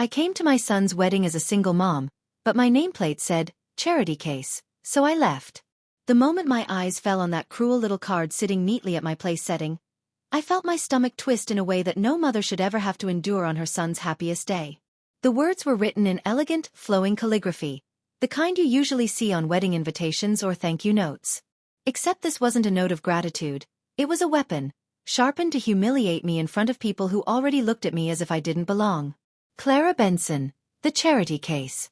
I came to my son's wedding as a single mom, but my nameplate said, charity case, so I left. The moment my eyes fell on that cruel little card sitting neatly at my place setting, I felt my stomach twist in a way that no mother should ever have to endure on her son's happiest day. The words were written in elegant, flowing calligraphy, the kind you usually see on wedding invitations or thank you notes. Except this wasn't a note of gratitude, it was a weapon, sharpened to humiliate me in front of people who already looked at me as if I didn't belong. Clara Benson, the charity case.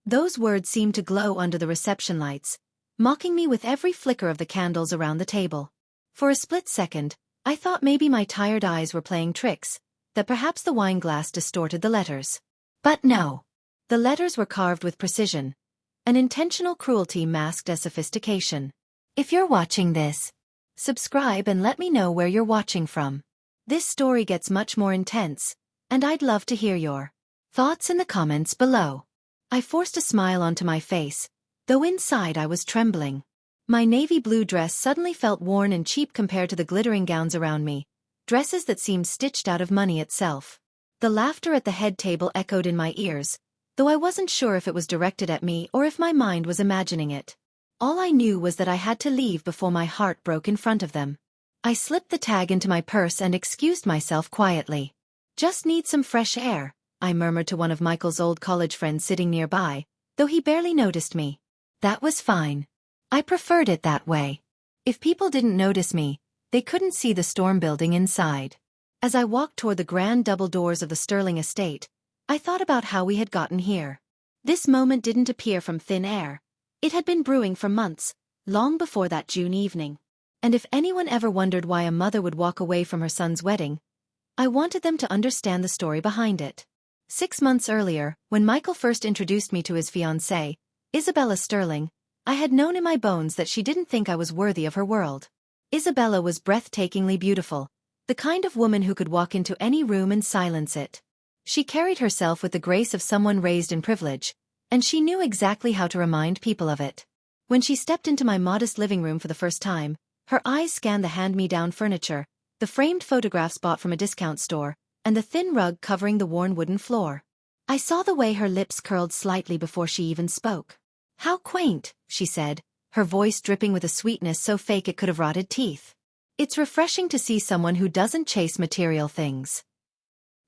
Those words seemed to glow under the reception lights, mocking me with every flicker of the candles around the table. For a split second, I thought maybe my tired eyes were playing tricks, that perhaps the wine glass distorted the letters. But no. The letters were carved with precision. An intentional cruelty masked as sophistication. If you're watching this, subscribe and let me know where you're watching from. This story gets much more intense, and I'd love to hear your thoughts in the comments below. I forced a smile onto my face, though inside I was trembling. My navy blue dress suddenly felt worn and cheap compared to the glittering gowns around me, dresses that seemed stitched out of money itself. The laughter at the head table echoed in my ears, though I wasn't sure if it was directed at me or if my mind was imagining it. All I knew was that I had to leave before my heart broke in front of them. I slipped the tag into my purse and excused myself quietly. Just need some fresh air, I murmured to one of Michael's old college friends sitting nearby, though he barely noticed me. That was fine. I preferred it that way. If people didn't notice me, they couldn't see the storm building inside. As I walked toward the grand double doors of the Sterling estate, I thought about how we had gotten here. This moment didn't appear from thin air. It had been brewing for months, long before that June evening. And if anyone ever wondered why a mother would walk away from her son's wedding, I wanted them to understand the story behind it. 6 months earlier, when Michael first introduced me to his fiancée, Isabella Sterling, I had known in my bones that she didn't think I was worthy of her world. Isabella was breathtakingly beautiful, the kind of woman who could walk into any room and silence it. She carried herself with the grace of someone raised in privilege, and she knew exactly how to remind people of it. When she stepped into my modest living room for the first time, her eyes scanned the hand-me-down furniture, the framed photographs bought from a discount store, and the thin rug covering the worn wooden floor. I saw the way her lips curled slightly before she even spoke. "How quaint," she said, her voice dripping with a sweetness so fake it could have rotted teeth. "It's refreshing to see someone who doesn't chase material things."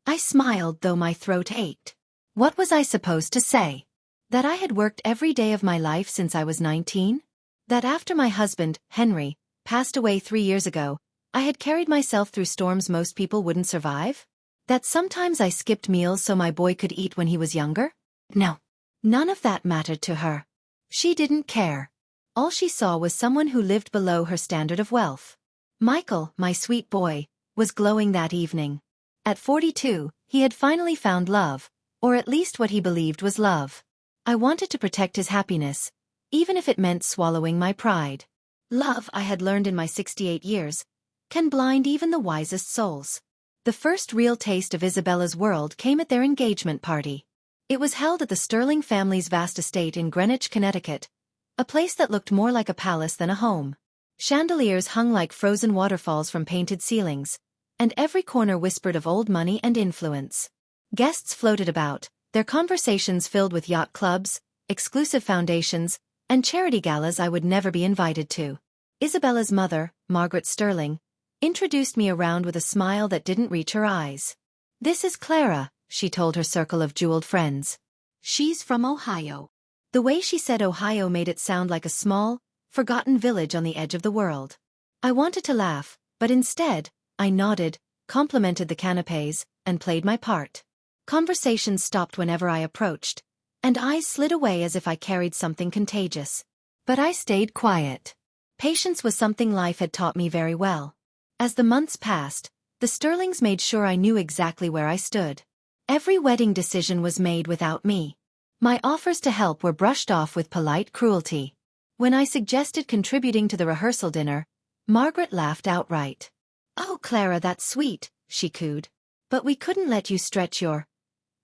I smiled, though my throat ached. What was I supposed to say? That I had worked every day of my life since I was 19? That after my husband, Henry, passed away 3 years ago, I had carried myself through storms most people wouldn't survive? That sometimes I skipped meals so my boy could eat when he was younger? No. None of that mattered to her. She didn't care. All she saw was someone who lived below her standard of wealth. Michael, my sweet boy, was glowing that evening. At 42, he had finally found love, or at least what he believed was love. I wanted to protect his happiness, even if it meant swallowing my pride. Love, I had learned in my 68 years, can blind even the wisest souls. The first real taste of Isabella's world came at their engagement party. It was held at the Sterling family's vast estate in Greenwich, Connecticut, a place that looked more like a palace than a home. Chandeliers hung like frozen waterfalls from painted ceilings, and every corner whispered of old money and influence. Guests floated about, their conversations filled with yacht clubs, exclusive foundations, and charity galas I would never be invited to. Isabella's mother, Margaret Sterling, introduced me around with a smile that didn't reach her eyes. "This is Clara," she told her circle of jeweled friends. "She's from Ohio." The way she said Ohio made it sound like a small, forgotten village on the edge of the world. I wanted to laugh, but instead, I nodded, complimented the canapés, and played my part. Conversations stopped whenever I approached, and eyes slid away as if I carried something contagious. But I stayed quiet. Patience was something life had taught me very well. As the months passed, the Sterlings made sure I knew exactly where I stood. Every wedding decision was made without me. My offers to help were brushed off with polite cruelty. When I suggested contributing to the rehearsal dinner, Margaret laughed outright. "Oh, Clara, that's sweet," she cooed. "But we couldn't let you stretch your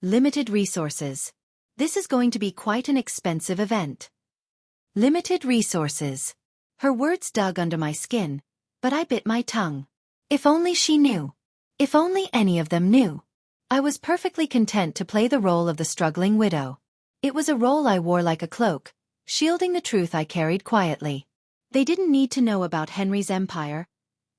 limited resources. This is going to be quite an expensive event." Limited resources. Her words dug under my skin, but I bit my tongue. If only she knew. If only any of them knew. I was perfectly content to play the role of the struggling widow. It was a role I wore like a cloak, shielding the truth I carried quietly. They didn't need to know about Henry's empire,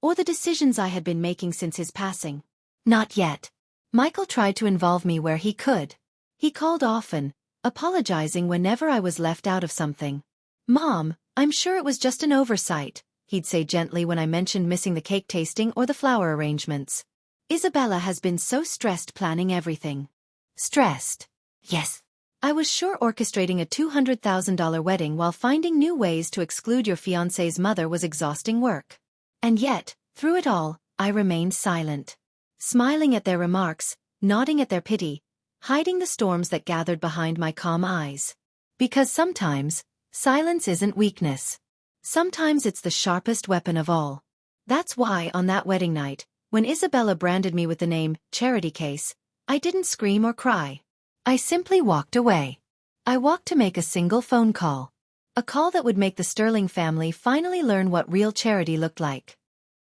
or the decisions I had been making since his passing. Not yet. Michael tried to involve me where he could. He called often, apologizing whenever I was left out of something. "Mom, I'm sure it was just an oversight," he'd say gently when I mentioned missing the cake tasting or the flower arrangements. "Isabella has been so stressed planning everything." Stressed? Yes. I was sure orchestrating a $200,000 wedding while finding new ways to exclude your fiancé's mother was exhausting work. And yet, through it all, I remained silent. Smiling at their remarks, nodding at their pity, hiding the storms that gathered behind my calm eyes. Because sometimes, silence isn't weakness. Sometimes it's the sharpest weapon of all. That's why on that wedding night, when Isabella branded me with the name Charity Case, I didn't scream or cry. I simply walked away. I walked to make a single phone call. A call that would make the Sterling family finally learn what real charity looked like.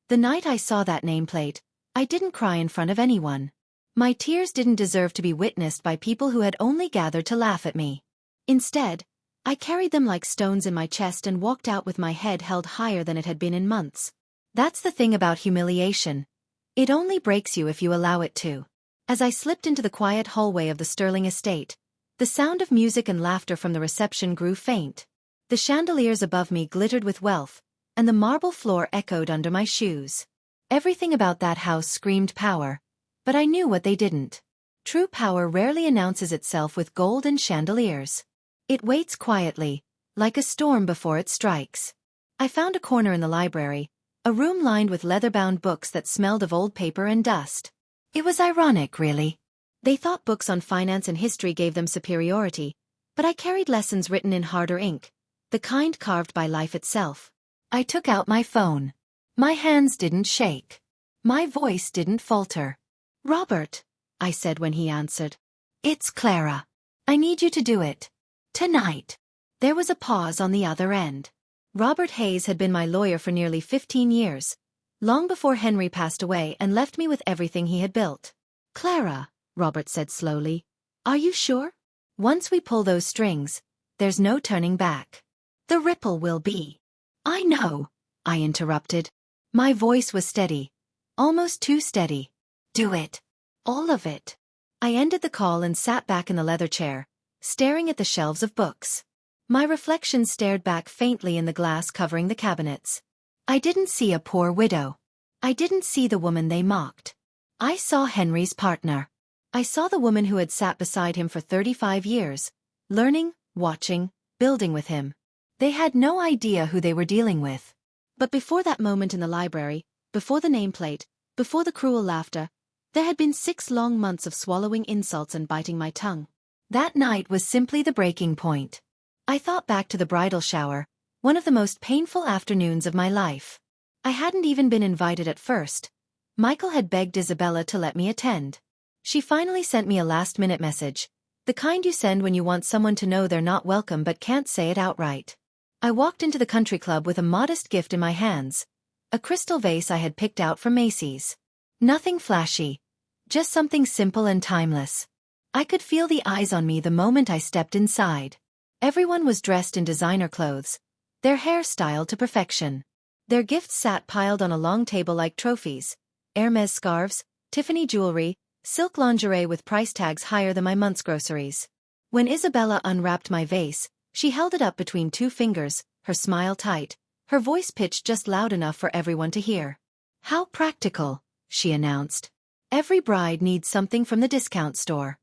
The night I saw that nameplate, I didn't cry in front of anyone. My tears didn't deserve to be witnessed by people who had only gathered to laugh at me. Instead, I carried them like stones in my chest and walked out with my head held higher than it had been in months. That's the thing about humiliation. It only breaks you if you allow it to. As I slipped into the quiet hallway of the Sterling estate, the sound of music and laughter from the reception grew faint. The chandeliers above me glittered with wealth, and the marble floor echoed under my shoes. Everything about that house screamed power, but I knew what they didn't. True power rarely announces itself with gold and chandeliers. It waits quietly, like a storm before it strikes. I found a corner in the library, a room lined with leather-bound books that smelled of old paper and dust. It was ironic, really. They thought books on finance and history gave them superiority, but I carried lessons written in harder ink, the kind carved by life itself. I took out my phone. My hands didn't shake. My voice didn't falter. "Robert," I said when he answered. "It's Clara. I need you to do it. Tonight." There was a pause on the other end. Robert Hayes had been my lawyer for nearly 15 years, long before Henry passed away and left me with everything he had built. "Clara," Robert said slowly, "are you sure? Once we pull those strings, there's no turning back. The ripple will be—" "I know," I interrupted. My voice was steady, almost too steady. "Do it. All of it." I ended the call and sat back in the leather chair, staring at the shelves of books. My reflection stared back faintly in the glass covering the cabinets. I didn't see a poor widow. I didn't see the woman they mocked. I saw Henry's partner. I saw the woman who had sat beside him for 35 years, learning, watching, building with him. They had no idea who they were dealing with. But before that moment in the library, before the nameplate, before the cruel laughter, there had been 6 long months of swallowing insults and biting my tongue. That night was simply the breaking point. I thought back to the bridal shower, one of the most painful afternoons of my life. I hadn't even been invited at first. Michael had begged Isabella to let me attend. She finally sent me a last-minute message, the kind you send when you want someone to know they're not welcome but can't say it outright. I walked into the country club with a modest gift in my hands, a crystal vase I had picked out from Macy's. Nothing flashy, just something simple and timeless. I could feel the eyes on me the moment I stepped inside. Everyone was dressed in designer clothes, their hair styled to perfection. Their gifts sat piled on a long table like trophies: Hermes scarves, Tiffany jewelry, silk lingerie with price tags higher than my month's groceries. When Isabella unwrapped my vase, she held it up between 2 fingers, her smile tight, her voice pitched just loud enough for everyone to hear. "How practical," she announced. "Every bride needs something from the discount store."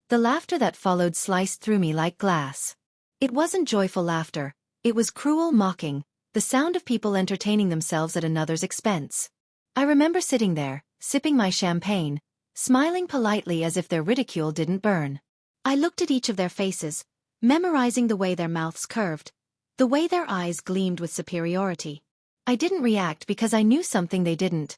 The laughter that followed sliced through me like glass. It wasn't joyful laughter, it was cruel mocking, the sound of people entertaining themselves at another's expense. I remember sitting there, sipping my champagne, smiling politely as if their ridicule didn't burn. I looked at each of their faces, memorizing the way their mouths curved, the way their eyes gleamed with superiority. I didn't react because I knew something they didn't.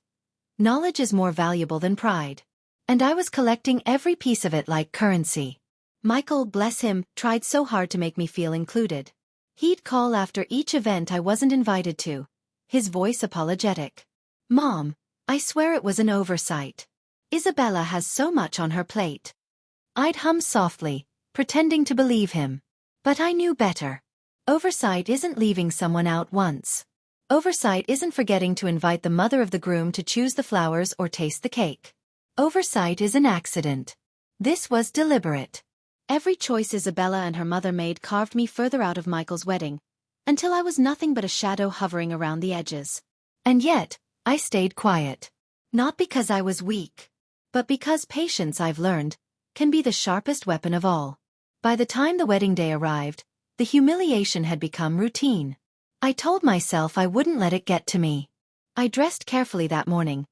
Knowledge is more valuable than pride. And I was collecting every piece of it like currency. Michael, bless him, tried so hard to make me feel included. He'd call after each event I wasn't invited to, his voice apologetic. "Mom, I swear it was an oversight. Isabella has so much on her plate. I'd hum softly, pretending to believe him. But I knew better. Oversight isn't leaving someone out once. Oversight isn't forgetting to invite the mother of the groom to choose the flowers or taste the cake. Oversight is an accident. This was deliberate. Every choice Isabella and her mother made carved me further out of Michael's wedding, until I was nothing but a shadow hovering around the edges. And yet, I stayed quiet. Not because I was weak, but because patience, I've learned, can be the sharpest weapon of all. By the time the wedding day arrived, the humiliation had become routine. I told myself I wouldn't let it get to me. I dressed carefully that morning,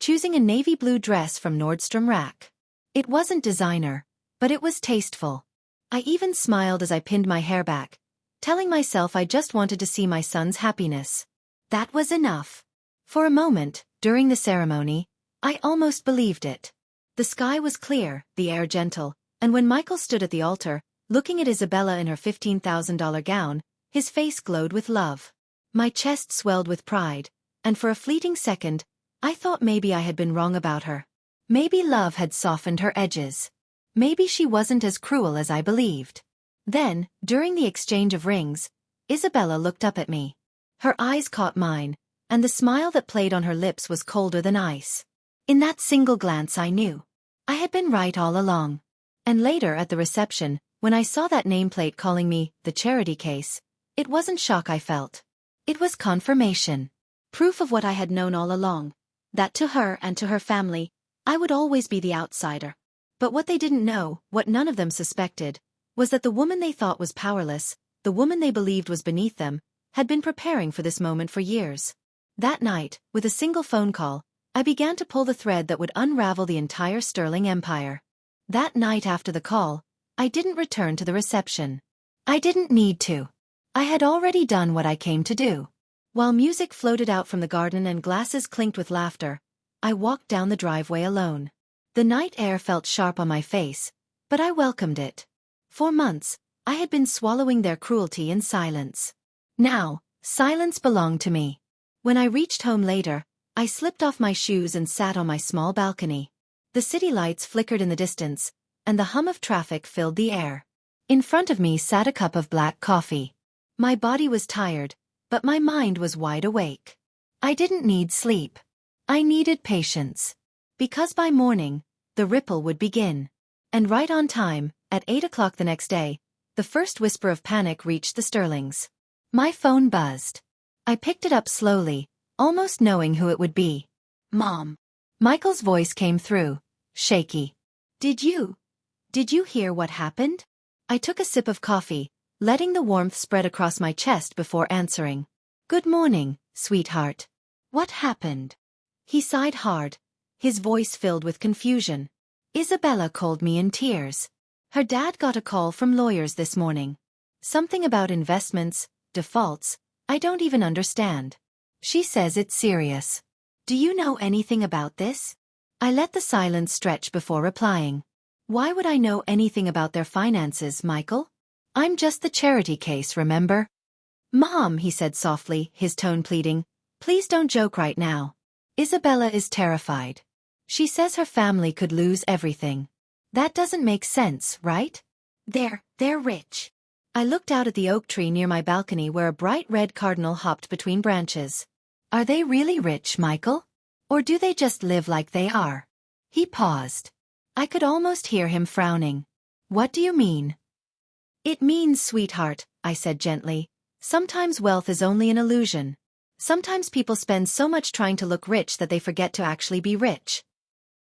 choosing a navy blue dress from Nordstrom Rack. It wasn't designer, but it was tasteful. I even smiled as I pinned my hair back, telling myself I just wanted to see my son's happiness. That was enough. For a moment, during the ceremony, I almost believed it. The sky was clear, the air gentle, and when Michael stood at the altar, looking at Isabella in her $15,000 gown, his face glowed with love. My chest swelled with pride, and for a fleeting second, I thought maybe I had been wrong about her. Maybe love had softened her edges. Maybe she wasn't as cruel as I believed. Then, during the exchange of rings, Isabella looked up at me. Her eyes caught mine, and the smile that played on her lips was colder than ice. In that single glance I knew. I had been right all along. And later at the reception, when I saw that nameplate calling me the charity case, it wasn't shock I felt. It was confirmation. Proof of what I had known all along, that to her and to her family, I would always be the outsider. But what they didn't know, what none of them suspected, was that the woman they thought was powerless, the woman they believed was beneath them, had been preparing for this moment for years. That night, with a single phone call, I began to pull the thread that would unravel the entire Sterling empire. That night after the call, I didn't return to the reception. I didn't need to. I had already done what I came to do. While music floated out from the garden and glasses clinked with laughter, I walked down the driveway alone. The night air felt sharp on my face, but I welcomed it. For months, I had been swallowing their cruelty in silence. Now, silence belonged to me. When I reached home later, I slipped off my shoes and sat on my small balcony. The city lights flickered in the distance, and the hum of traffic filled the air. In front of me sat a cup of black coffee. My body was tired, but my mind was wide awake. I didn't need sleep. I needed patience. Because by morning, the ripple would begin. And right on time, at 8 o'clock the next day, the first whisper of panic reached the Sterlings. My phone buzzed. I picked it up slowly, almost knowing who it would be. Mom. Michael's voice came through, shaky. Did you hear what happened? I took a sip of coffee, letting the warmth spread across my chest before answering. Good morning, sweetheart. What happened? He sighed hard, his voice filled with confusion. Isabella called me in tears. Her dad got a call from lawyers this morning. Something about investments, defaults, I don't even understand. She says it's serious. Do you know anything about this? I let the silence stretch before replying. Why would I know anything about their finances, Michael? I'm just the charity case, remember? Mom, he said softly, his tone pleading, please don't joke right now. Isabella is terrified. She says her family could lose everything. That doesn't make sense, right? They're rich. I looked out at the oak tree near my balcony where a bright red cardinal hopped between branches. Are they really rich, Michael? Or do they just live like they are? He paused. I could almost hear him frowning. What do you mean? It means, sweetheart, I said gently, sometimes wealth is only an illusion. Sometimes people spend so much trying to look rich that they forget to actually be rich.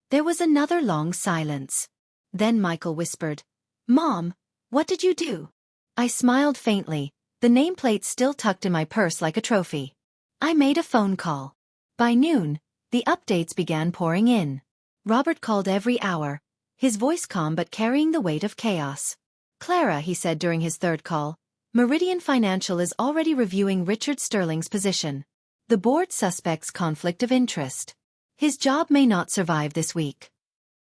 There was another long silence. Then Michael whispered, Mom, what did you do? I smiled faintly, the nameplate still tucked in my purse like a trophy. I made a phone call. By noon, the updates began pouring in. Robert called every hour, his voice calm but carrying the weight of chaos. Clara, he said during his third call, Meridian Financial is already reviewing Richard Sterling's position. The board suspects conflict of interest. His job may not survive this week.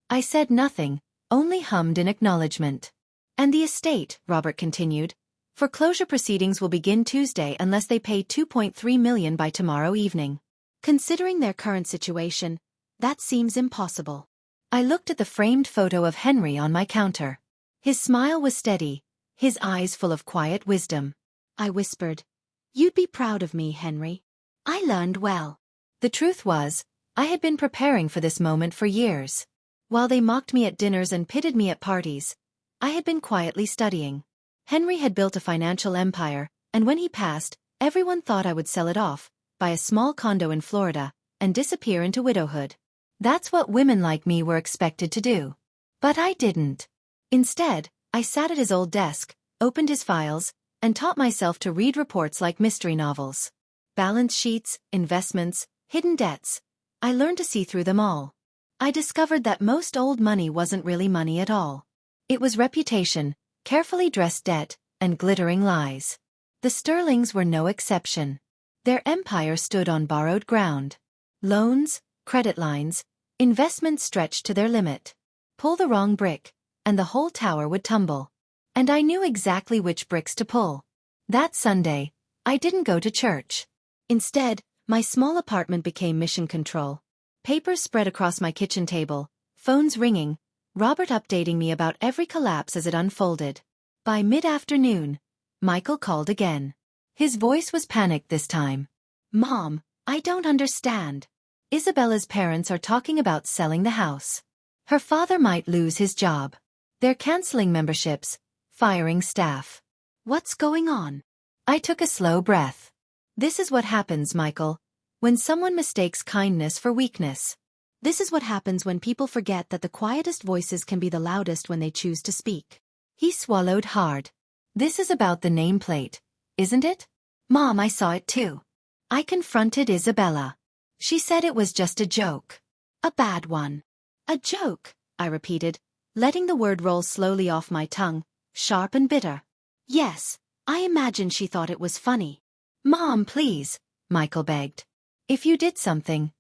I said nothing, only hummed in acknowledgement. And the estate, Robert continued, foreclosure proceedings will begin Tuesday unless they pay $2.3 million by tomorrow evening. Considering their current situation, that seems impossible. I looked at the framed photo of Henry on my counter. His smile was steady, his eyes full of quiet wisdom. I whispered, "You'd be proud of me, Henry. I learned well." The truth was, I had been preparing for this moment for years. While they mocked me at dinners and pitted me at parties, I had been quietly studying. Henry had built a financial empire, and when he passed, everyone thought I would sell it off, buy a small condo in Florida, and disappear into widowhood. That's what women like me were expected to do. But I didn't. Instead, I sat at his old desk, opened his files, and taught myself to read reports like mystery novels. Balance sheets, investments, hidden debts. I learned to see through them all. I discovered that most old money wasn't really money at all. It was reputation, carefully dressed debt, and glittering lies. The Sterlings were no exception. Their empire stood on borrowed ground. Loans, credit lines, investments stretched to their limit. Pull the wrong brick, and the whole tower would tumble. And I knew exactly which bricks to pull. That Sunday, I didn't go to church. Instead, my small apartment became mission control. Papers spread across my kitchen table, phones ringing, Robert updating me about every collapse as it unfolded. By mid-afternoon, Michael called again. His voice was panicked this time. "Mom, I don't understand. Isabella's parents are talking about selling the house. Her father might lose his job. They're canceling memberships, firing staff. What's going on?" I took a slow breath. This is what happens, Michael, when someone mistakes kindness for weakness. This is what happens when people forget that the quietest voices can be the loudest when they choose to speak. He swallowed hard. "This is about the nameplate, isn't it?" "Mom, I saw it too." I confronted Isabella. She said it was just a joke. "A bad one." "A joke," I repeated, letting the word roll slowly off my tongue, sharp and bitter. "Yes, I imagine she thought it was funny." "Mom, please," Michael begged. "If you did something,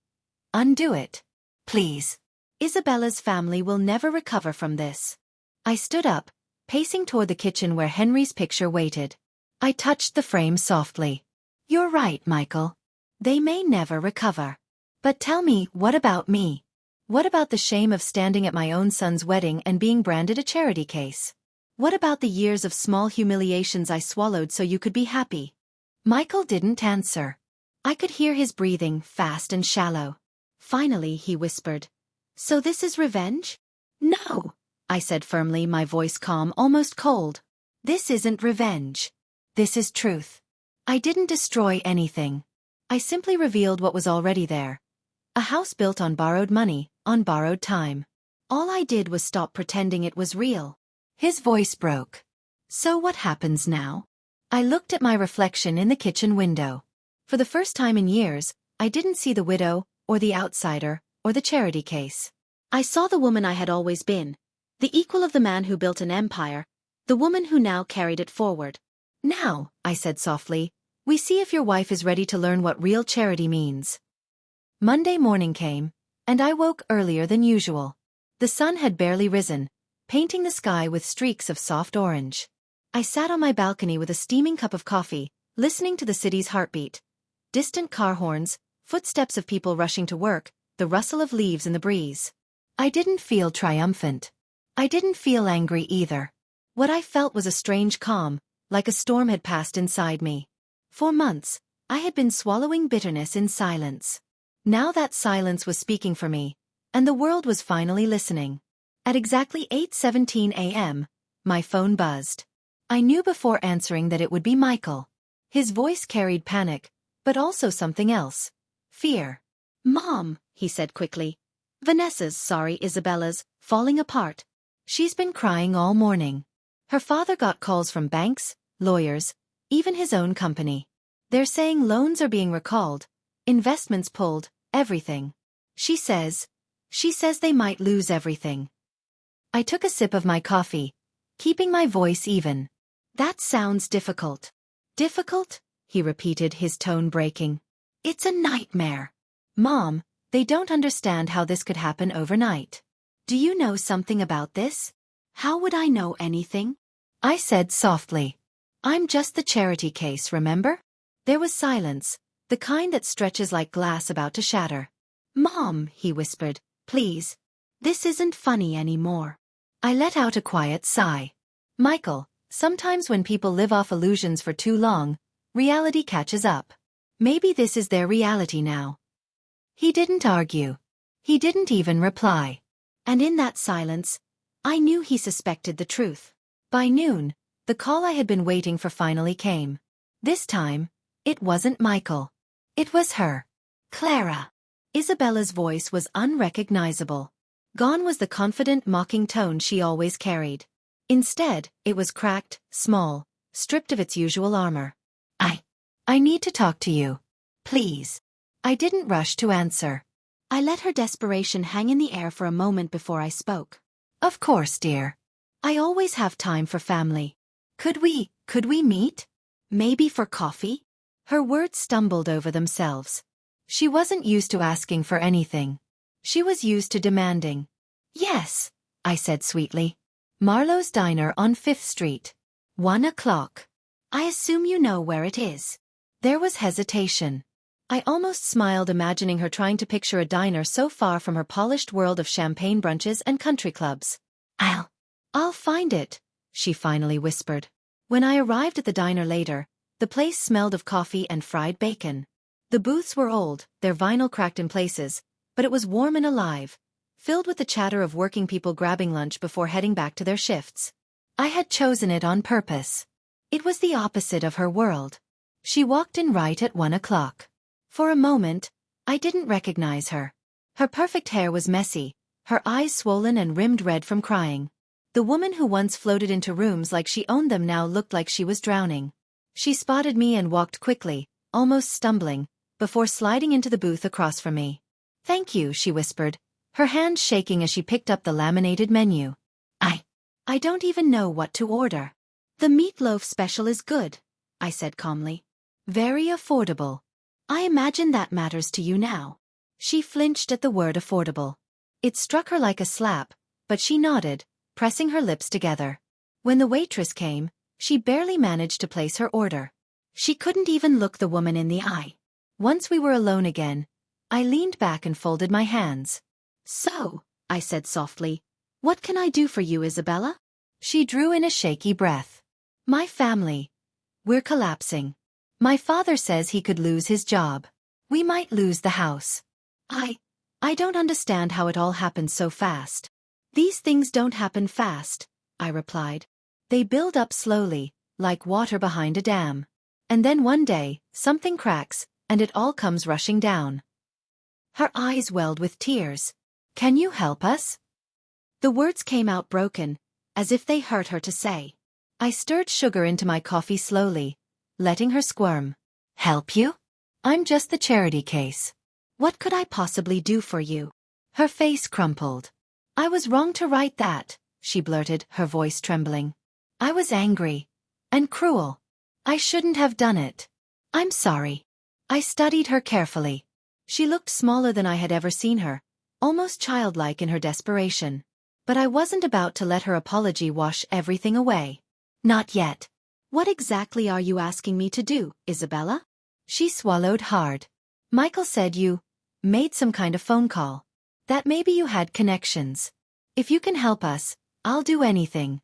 undo it. Please. Isabella's family will never recover from this." I stood up, pacing toward the kitchen where Henry's picture waited. I touched the frame softly. "You're right, Michael. They may never recover. But tell me, what about me? What about the shame of standing at my own son's wedding and being branded a charity case? What about the years of small humiliations I swallowed so you could be happy?" Michael didn't answer. I could hear his breathing, fast and shallow. Finally, he whispered, "So this is revenge?" "No," I said firmly, my voice calm, almost cold. "This isn't revenge. This is truth. I didn't destroy anything. I simply revealed what was already there. A house built on borrowed money, on borrowed time. All I did was stop pretending it was real." His voice broke. "So what happens now?" I looked at my reflection in the kitchen window. For the first time in years, I didn't see the widow, or the outsider, or the charity case. I saw the woman I had always been, the equal of the man who built an empire, the woman who now carried it forward. "Now," I said softly, "we see if your wife is ready to learn what real charity means." Monday morning came, and I woke earlier than usual. The sun had barely risen, painting the sky with streaks of soft orange. I sat on my balcony with a steaming cup of coffee, listening to the city's heartbeat. Distant car horns, footsteps of people rushing to work, the rustle of leaves in the breeze. I didn't feel triumphant. I didn't feel angry either. What I felt was a strange calm, like a storm had passed inside me. For months, I had been swallowing bitterness in silence. Now that silence was speaking for me, and the world was finally listening. At exactly 8:17 a.m., my phone buzzed. I knew before answering that it would be Michael. His voice carried panic, but also something else. Fear. "Mom," he said quickly. "Vanessa's, sorry, Isabella's, falling apart. She's been crying all morning. Her father got calls from banks, lawyers, even his own company. They're saying loans are being recalled, investments pulled, everything. She says they might lose everything." I took a sip of my coffee, keeping my voice even. "That sounds difficult." "Difficult?" he repeated, his tone breaking. "It's a nightmare. Mom, they don't understand how this could happen overnight. Do you know something about this?" "How would I know anything?" I said softly. "I'm just the charity case, remember?" There was silence, the kind that stretches like glass about to shatter. "Mom," he whispered, "please. This isn't funny anymore. I let out a quiet sigh. Michael, sometimes when people live off illusions for too long, reality catches up. Maybe this is their reality now. He didn't argue. He didn't even reply. And in that silence, I knew he suspected the truth. By noon, the call I had been waiting for finally came. This time, it wasn't Michael. It was her. Clara. Isabella's voice was unrecognizable. Gone was the confident, mocking tone she always carried. Instead, it was cracked, small, stripped of its usual armor. I need to talk to you. Please. I didn't rush to answer. I let her desperation hang in the air for a moment before I spoke. Of course, dear. I always have time for family. Could we meet? Maybe for coffee? Her words stumbled over themselves. She wasn't used to asking for anything. She was used to demanding. Yes, I said sweetly. Marlowe's Diner on 5th Street. 1 o'clock. I assume you know where it is. There was hesitation. I almost smiled imagining her trying to picture a diner so far from her polished world of champagne brunches and country clubs. I'll find it, she finally whispered. When I arrived at the diner later, the place smelled of coffee and fried bacon. The booths were old, their vinyl cracked in places, but it was warm and alive, filled with the chatter of working people grabbing lunch before heading back to their shifts. I had chosen it on purpose. It was the opposite of her world. She walked in right at 1 o'clock. For a moment, I didn't recognize her. Her perfect hair was messy, her eyes swollen and rimmed red from crying. The woman who once floated into rooms like she owned them now looked like she was drowning. She spotted me and walked quickly, almost stumbling, before sliding into the booth across from me. Thank you, she whispered, her hands shaking as she picked up the laminated menu. I don't even know what to order. The meatloaf special is good, I said calmly. Very affordable. I imagine that matters to you now. She flinched at the word affordable. It struck her like a slap, but she nodded, pressing her lips together. When the waitress came, she barely managed to place her order. She couldn't even look the woman in the eye. Once we were alone again, I leaned back and folded my hands. So, I said softly, what can I do for you, Isabella? She drew in a shaky breath. My family. We're collapsing. My father says he could lose his job. We might lose the house. I don't understand how it all happened so fast. These things don't happen fast, I replied. They build up slowly, like water behind a dam. And then one day, something cracks, and it all comes rushing down. Her eyes welled with tears. Can you help us? The words came out broken, as if they hurt her to say. I stirred sugar into my coffee slowly, letting her squirm. Help you? I'm just the charity case. What could I possibly do for you? Her face crumpled. I was wrong to write that, she blurted, her voice trembling. I was angry. And cruel. I shouldn't have done it. I'm sorry. I studied her carefully. She looked smaller than I had ever seen her, almost childlike in her desperation. But I wasn't about to let her apology wash everything away. Not yet. What exactly are you asking me to do, Isabella? She swallowed hard. Michael said you made some kind of phone call. That maybe you had connections. If you can help us, I'll do anything.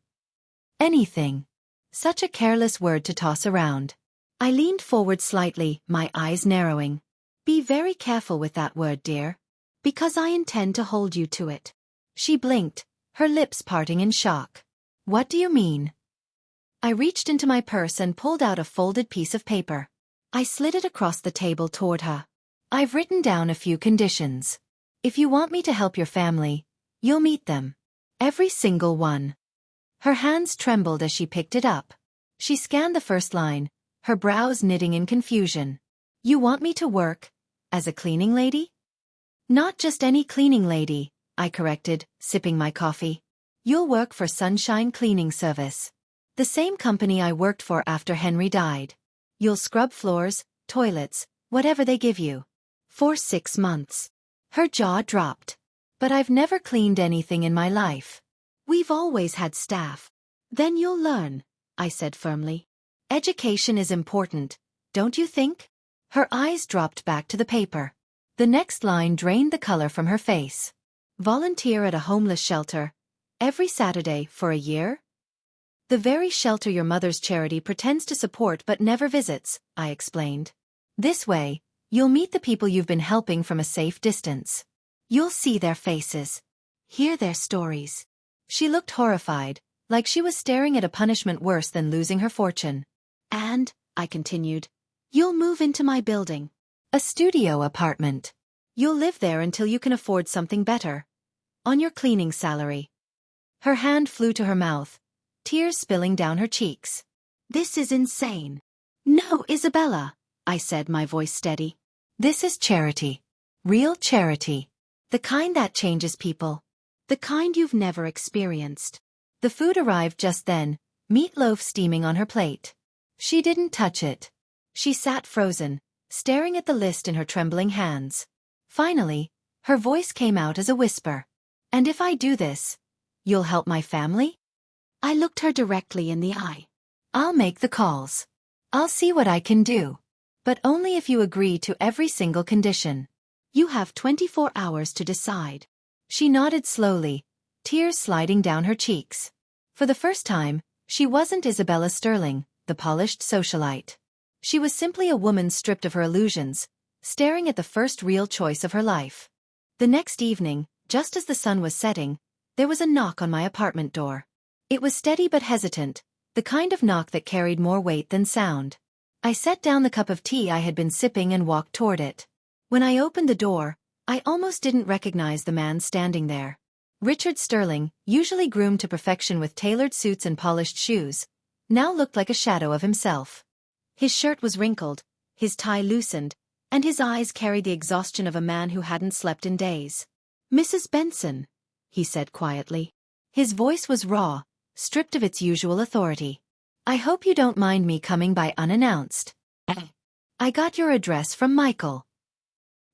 Anything. Such a careless word to toss around. I leaned forward slightly, my eyes narrowing. Be very careful with that word, dear. Because I intend to hold you to it. She blinked, her lips parting in shock. What do you mean? I reached into my purse and pulled out a folded piece of paper. I slid it across the table toward her. I've written down a few conditions. If you want me to help your family, you'll meet them. Every single one. Her hands trembled as she picked it up. She scanned the first line, her brows knitting in confusion. You want me to work as a cleaning lady? Not just any cleaning lady, I corrected, sipping my coffee. You'll work for Sunshine Cleaning Service. The same company I worked for after Henry died. You'll scrub floors, toilets, whatever they give you. For 6 months. Her jaw dropped. But I've never cleaned anything in my life. We've always had staff. Then you'll learn, I said firmly. Education is important, don't you think? Her eyes dropped back to the paper. The next line drained the color from her face. Volunteer at a homeless shelter. Every Saturday for a year? The very shelter your mother's charity pretends to support but never visits, I explained. This way, you'll meet the people you've been helping from a safe distance. You'll see their faces. Hear their stories. She looked horrified, like she was staring at a punishment worse than losing her fortune. And, I continued, you'll move into my building. A studio apartment. You'll live there until you can afford something better. On your cleaning salary. Her hand flew to her mouth, tears spilling down her cheeks. This is insane. No, Isabella, I said, my voice steady. This is charity. Real charity. The kind that changes people. The kind you've never experienced. The food arrived just then, meatloaf steaming on her plate. She didn't touch it. She sat frozen, staring at the list in her trembling hands. Finally, her voice came out as a whisper. And if I do this, you'll help my family? I looked her directly in the eye. I'll make the calls. I'll see what I can do. But only if you agree to every single condition. You have 24 hours to decide. She nodded slowly, tears sliding down her cheeks. For the first time, she wasn't Isabella Sterling, the polished socialite. She was simply a woman stripped of her illusions, staring at the first real choice of her life. The next evening, just as the sun was setting, there was a knock on my apartment door. It was steady but hesitant, the kind of knock that carried more weight than sound. I set down the cup of tea I had been sipping and walked toward it. When I opened the door, I almost didn't recognize the man standing there. Richard Sterling, usually groomed to perfection with tailored suits and polished shoes, now looked like a shadow of himself. His shirt was wrinkled, his tie loosened, and his eyes carried the exhaustion of a man who hadn't slept in days. Mrs. Benson, he said quietly. His voice was raw, stripped of its usual authority. I hope you don't mind me coming by unannounced. I got your address from Michael.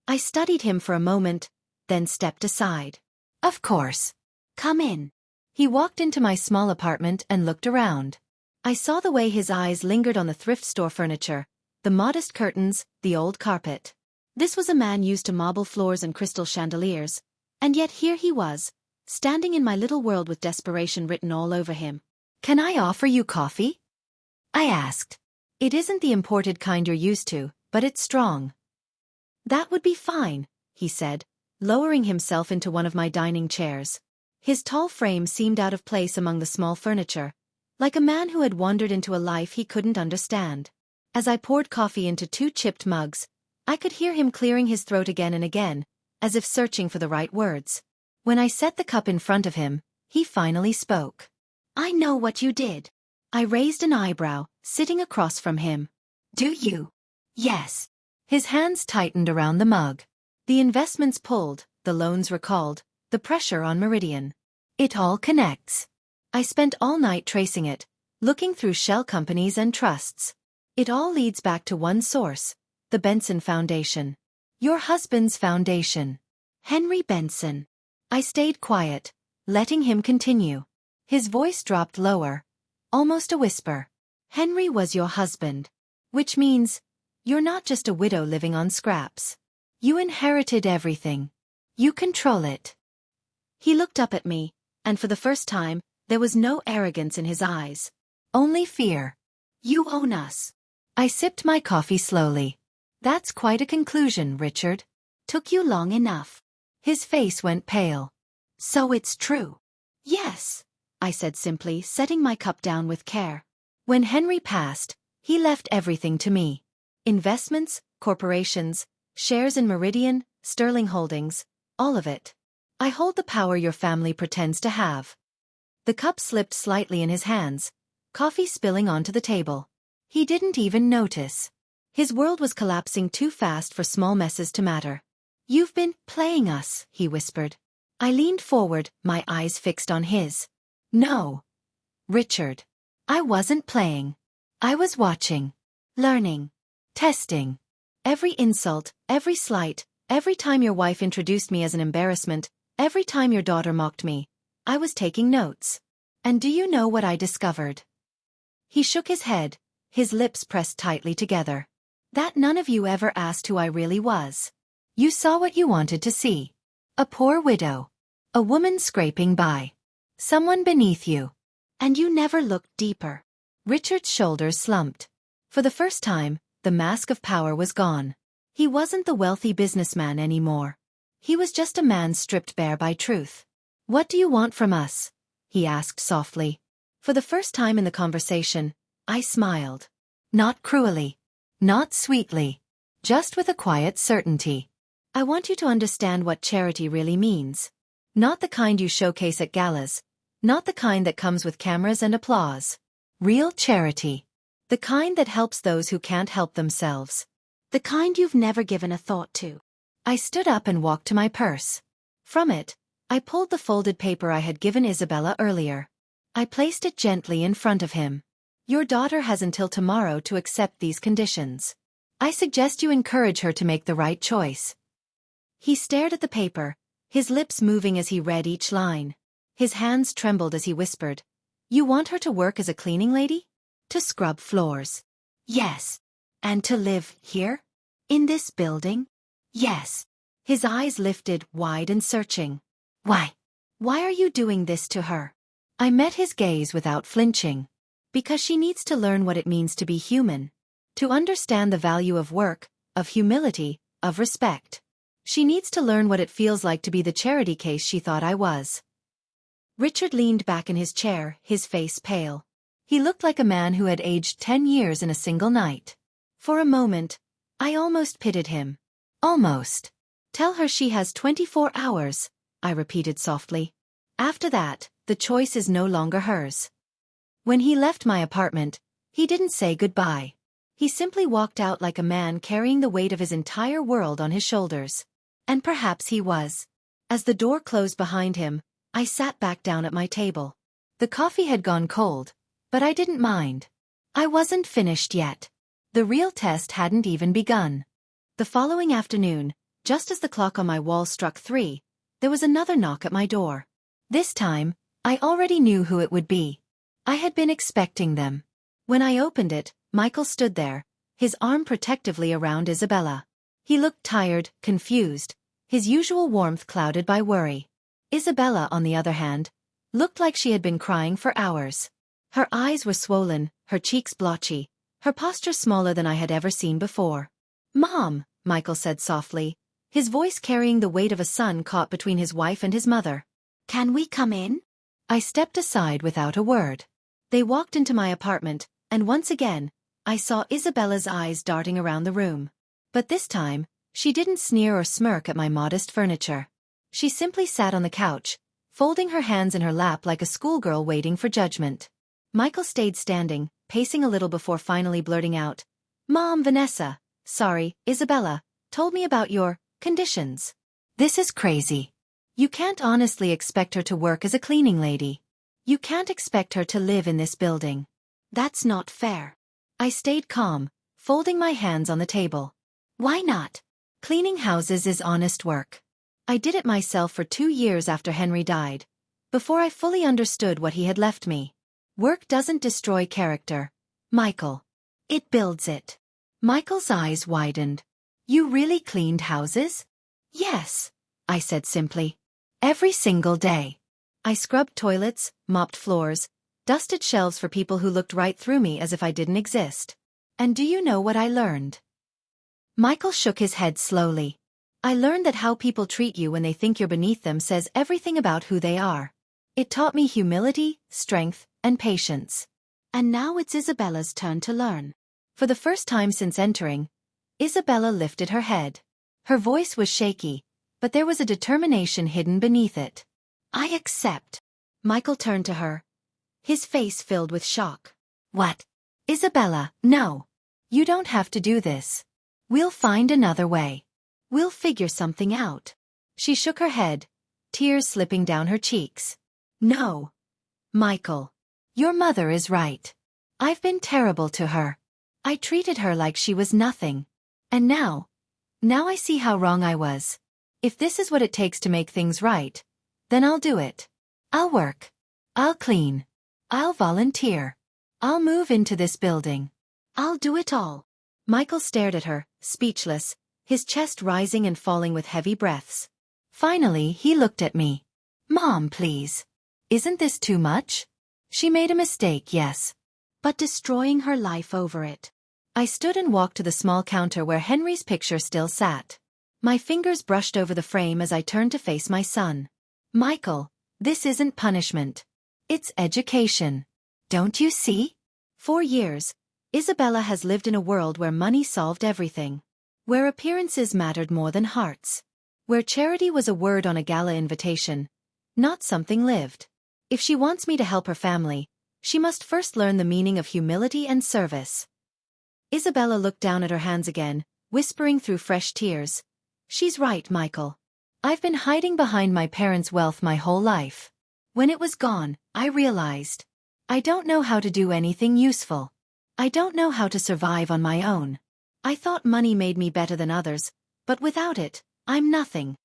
I studied him for a moment, then stepped aside. Of course. Come in. He walked into my small apartment and looked around. I saw the way his eyes lingered on the thrift store furniture, the modest curtains, the old carpet. This was a man used to marble floors and crystal chandeliers, and yet here he was, standing in my little world with desperation written all over him. Can I offer you coffee? I asked. It isn't the imported kind you're used to, but it's strong. That would be fine, he said, lowering himself into one of my dining chairs. His tall frame seemed out of place among the small furniture, like a man who had wandered into a life he couldn't understand. As I poured coffee into 2 chipped mugs, I could hear him clearing his throat again and again, as if searching for the right words. When I set the cup in front of him, he finally spoke. I know what you did. I raised an eyebrow, sitting across from him. Do you? Yes. His hands tightened around the mug. The investments pulled, the loans recalled, the pressure on Meridian. It all connects. I spent all night tracing it, looking through shell companies and trusts. It all leads back to one source, the Benson Foundation. Your husband's foundation. Henry Benson. I stayed quiet, letting him continue. His voice dropped lower, almost a whisper. Henry was your husband. Which means, you're not just a widow living on scraps. You inherited everything. You control it. He looked up at me, and for the first time, there was no arrogance in his eyes. Only fear. You own us. I sipped my coffee slowly. That's quite a conclusion, Richard. Took you long enough. His face went pale. So it's true. Yes, I said simply, setting my cup down with care. When Henry passed, he left everything to me. Investments, corporations, shares in Meridian, Sterling Holdings, all of it. I hold the power your family pretends to have. The cup slipped slightly in his hands, coffee spilling onto the table. He didn't even notice. His world was collapsing too fast for small messes to matter. You've been playing us, he whispered. I leaned forward, my eyes fixed on his. No. Richard. I wasn't playing. I was watching. Learning. Testing. Every insult, every slight, every time your wife introduced me as an embarrassment, every time your daughter mocked me, I was taking notes. And do you know what I discovered? He shook his head, his lips pressed tightly together. That none of you ever asked who I really was. You saw what you wanted to see. A poor widow. A woman scraping by. Someone beneath you. And you never looked deeper. Richard's shoulders slumped. For the first time, the mask of power was gone. He wasn't the wealthy businessman anymore. He was just a man stripped bare by truth. "What do you want from us?" he asked softly. For the first time in the conversation, I smiled. Not cruelly. Not sweetly. Just with a quiet certainty. "I want you to understand what charity really means. Not the kind you showcase at galas. Not the kind that comes with cameras and applause. Real charity. The kind that helps those who can't help themselves. The kind you've never given a thought to." I stood up and walked to my purse. From it, I pulled the folded paper I had given Isabella earlier. I placed it gently in front of him. "Your daughter has until tomorrow to accept these conditions. I suggest you encourage her to make the right choice." He stared at the paper, his lips moving as he read each line. His hands trembled as he whispered, "You want her to work as a cleaning lady? To scrub floors?" "Yes." "And to live here? In this building?" "Yes." His eyes lifted, wide and searching. "Why? Why are you doing this to her?" I met his gaze without flinching. "Because she needs to learn what it means to be human. To understand the value of work, of humility, of respect. She needs to learn what it feels like to be the charity case she thought I was." Richard leaned back in his chair, his face pale. He looked like a man who had aged 10 years in a single night. For a moment, I almost pitied him. Almost. "Tell her she has 24 hours, I repeated softly. "After that, the choice is no longer hers." When he left my apartment, he didn't say goodbye. He simply walked out like a man carrying the weight of his entire world on his shoulders. And perhaps he was. As the door closed behind him, I sat back down at my table. The coffee had gone cold, but I didn't mind. I wasn't finished yet. The real test hadn't even begun. The following afternoon, just as the clock on my wall struck 3, there was another knock at my door. This time, I already knew who it would be. I had been expecting them. When I opened it, Michael stood there, his arm protectively around Isabella. He looked tired, confused, his usual warmth clouded by worry. Isabella, on the other hand, looked like she had been crying for hours. Her eyes were swollen, her cheeks blotchy, her posture smaller than I had ever seen before. "Mom," Michael said softly, his voice carrying the weight of a son caught between his wife and his mother. "Can we come in?" I stepped aside without a word. They walked into my apartment, and once again, I saw Isabella's eyes darting around the room. But this time, she didn't sneer or smirk at my modest furniture. She simply sat on the couch, folding her hands in her lap like a schoolgirl waiting for judgment. Michael stayed standing, pacing a little before finally blurting out, "Mom, Isabella, told me about your conditions. This is crazy. You can't honestly expect her to work as a cleaning lady. You can't expect her to live in this building. That's not fair." I stayed calm, folding my hands on the table. "Why not? Cleaning houses is honest work. I did it myself for 2 years after Henry died, before I fully understood what he had left me. Work doesn't destroy character, Michael. It builds it." Michael's eyes widened. "You really cleaned houses?" "Yes," I said simply. "Every single day. I scrubbed toilets, mopped floors, dusted shelves for people who looked right through me as if I didn't exist. And do you know what I learned?" Michael shook his head slowly. "I learned that how people treat you when they think you're beneath them says everything about who they are. It taught me humility, strength, and patience. And now it's Isabella's turn to learn." For the first time since entering, Isabella lifted her head. Her voice was shaky, but there was a determination hidden beneath it. "I accept." Michael turned to her, his face filled with shock. "What?" "Isabella, no. You don't have to do this. We'll find another way. We'll figure something out." She shook her head, tears slipping down her cheeks. "No. Michael. Your mother is right. I've been terrible to her. I treated her like she was nothing. And now I see how wrong I was. If this is what it takes to make things right, then I'll do it. I'll work. I'll clean. I'll volunteer. I'll move into this building. I'll do it all." Michael stared at her, speechless, his chest rising and falling with heavy breaths. Finally, he looked at me. Mom, please. Isn't this too much? She made a mistake, yes. But destroying her life over it. I stood and walked to the small counter where Henry's picture still sat. My fingers brushed over the frame as I turned to face my son. Michael, this isn't punishment. It's education. Don't you see? 4 years, Isabella has lived in a world where money solved everything. Where appearances mattered more than hearts. Where charity was a word on a gala invitation, not something lived. If she wants me to help her family, she must first learn the meaning of humility and service. Isabella looked down at her hands again, whispering through fresh tears. She's right, Michael. I've been hiding behind my parents' wealth my whole life. When it was gone, I realized. I don't know how to do anything useful. I don't know how to survive on my own. I thought money made me better than others, but without it, I'm nothing.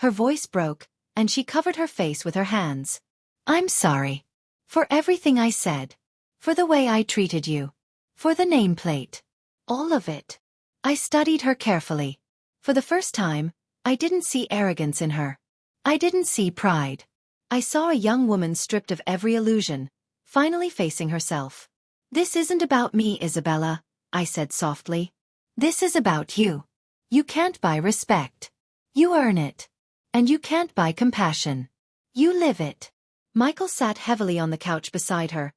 Her voice broke, and she covered her face with her hands. I'm sorry. For everything I said. For the way I treated you. For the nameplate. All of it. I studied her carefully. For the first time, I didn't see arrogance in her. I didn't see pride. I saw a young woman stripped of every illusion, finally facing herself. This isn't about me, Isabella, I said softly. This is about you. You can't buy respect. You earn it. And you can't buy compassion. You live it. Michael sat heavily on the couch beside her,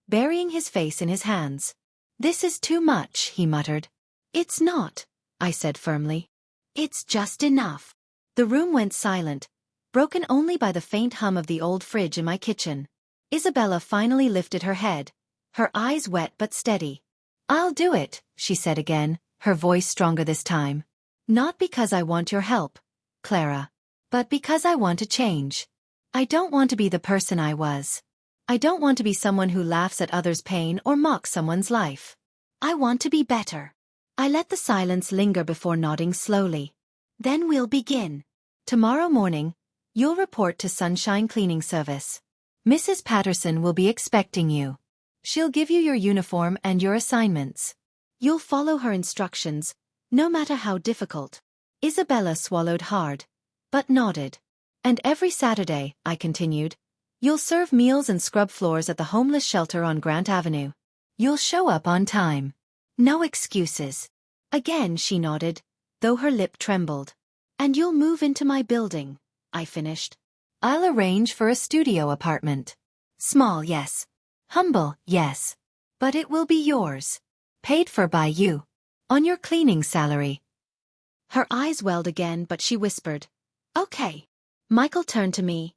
burying his face in his hands. This is too much, he muttered. It's not, I said firmly. It's just enough. The room went silent, broken only by the faint hum of the old fridge in my kitchen. Isabella finally lifted her head, her eyes wet but steady. I'll do it, she said again, her voice stronger this time. Not because I want your help, Clara, but because I want to change. I don't want to be the person I was. I don't want to be someone who laughs at others' pain or mocks someone's life. I want to be better. I let the silence linger before nodding slowly. Then we'll begin. Tomorrow morning, you'll report to Sunshine Cleaning Service. Mrs. Patterson will be expecting you. She'll give you your uniform and your assignments. You'll follow her instructions, no matter how difficult. Isabella swallowed hard, but nodded. And every Saturday, I continued, you'll serve meals and scrub floors at the homeless shelter on Grant Avenue. You'll show up on time. No excuses. Again she nodded, though her lip trembled. And you'll move into my building, I finished. I'll arrange for a studio apartment. Small, yes. Humble, yes. But it will be yours. Paid for by you. On your cleaning salary. Her eyes welled again, but she whispered, Okay. Michael turned to me.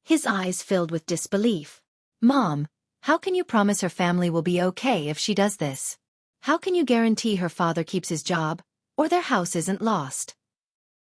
His eyes filled with disbelief. Mom, how can you promise her family will be okay if she does this? How can you guarantee her father keeps his job, or their house isn't lost?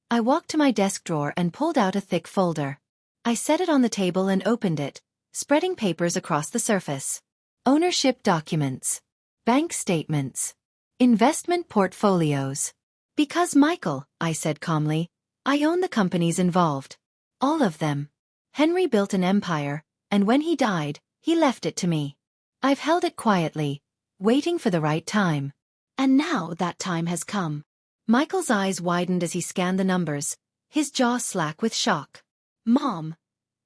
I walked to my desk drawer and pulled out a thick folder. I set it on the table and opened it, spreading papers across the surface. Ownership documents. Bank statements. Investment portfolios. Because Michael, I said calmly, I own the companies involved. All of them. Henry built an empire, and when he died, he left it to me. I've held it quietly, waiting for the right time. And now that time has come. Michael's eyes widened as he scanned the numbers, his jaw slack with shock. Mom,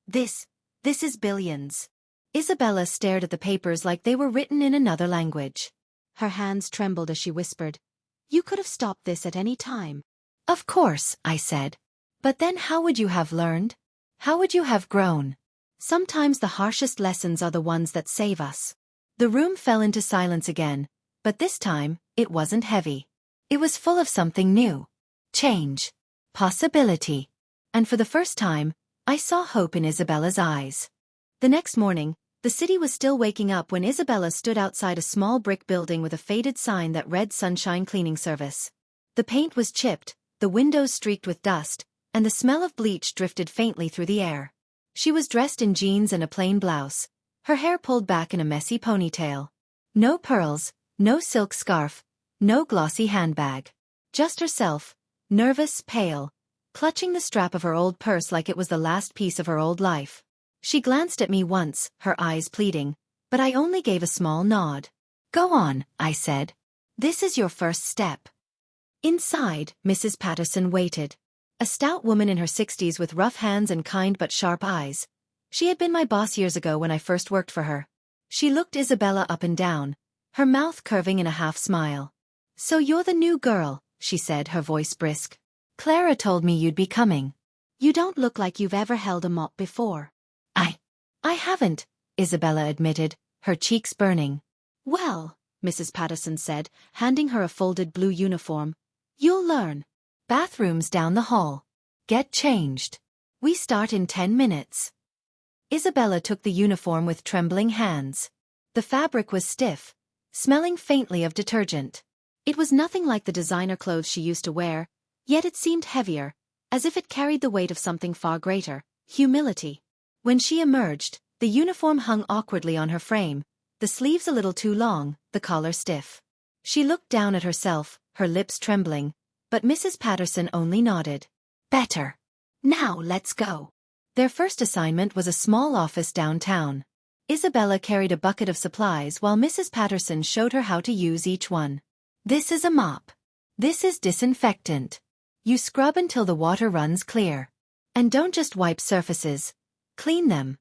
this is billions. Isabella stared at the papers like they were written in another language. Her hands trembled as she whispered, You could have stopped this at any time. Of course, I said. But then how would you have learned? How would you have grown? Sometimes the harshest lessons are the ones that save us. The room fell into silence again, but this time, it wasn't heavy. It was full of something new. Change. Possibility. And for the first time, I saw hope in Isabella's eyes. The next morning, the city was still waking up when Isabella stood outside a small brick building with a faded sign that read Sunshine Cleaning Service. The paint was chipped, the windows streaked with dust, and the smell of bleach drifted faintly through the air. She was dressed in jeans and a plain blouse, her hair pulled back in a messy ponytail. No pearls, no silk scarf, no glossy handbag. Just herself, nervous, pale, clutching the strap of her old purse like it was the last piece of her old life. She glanced at me once, her eyes pleading, but I only gave a small nod. Go on, I said. This is your first step. Inside, Mrs. Patterson waited. A stout woman in her 60s with rough hands and kind but sharp eyes. She had been my boss years ago when I first worked for her. She looked Isabella up and down, her mouth curving in a half-smile. "So you're the new girl," she said, her voice brisk. "Clara told me you'd be coming. You don't look like you've ever held a mop before." I haven't," Isabella admitted, her cheeks burning. "Well," Mrs. Patterson said, handing her a folded blue uniform, "you'll learn. Bathrooms down the hall. Get changed. We start in 10 minutes." Isabella took the uniform with trembling hands. The fabric was stiff, smelling faintly of detergent. It was nothing like the designer clothes she used to wear, yet it seemed heavier, as if it carried the weight of something far greater, humility. When she emerged, the uniform hung awkwardly on her frame, the sleeves a little too long, the collar stiff. She looked down at herself, her lips trembling, but Mrs. Patterson only nodded. "Better. Now let's go." Their first assignment was a small office downtown. Isabella carried a bucket of supplies while Mrs. Patterson showed her how to use each one. "This is a mop. This is disinfectant. You scrub until the water runs clear. And don't just wipe surfaces. Clean them."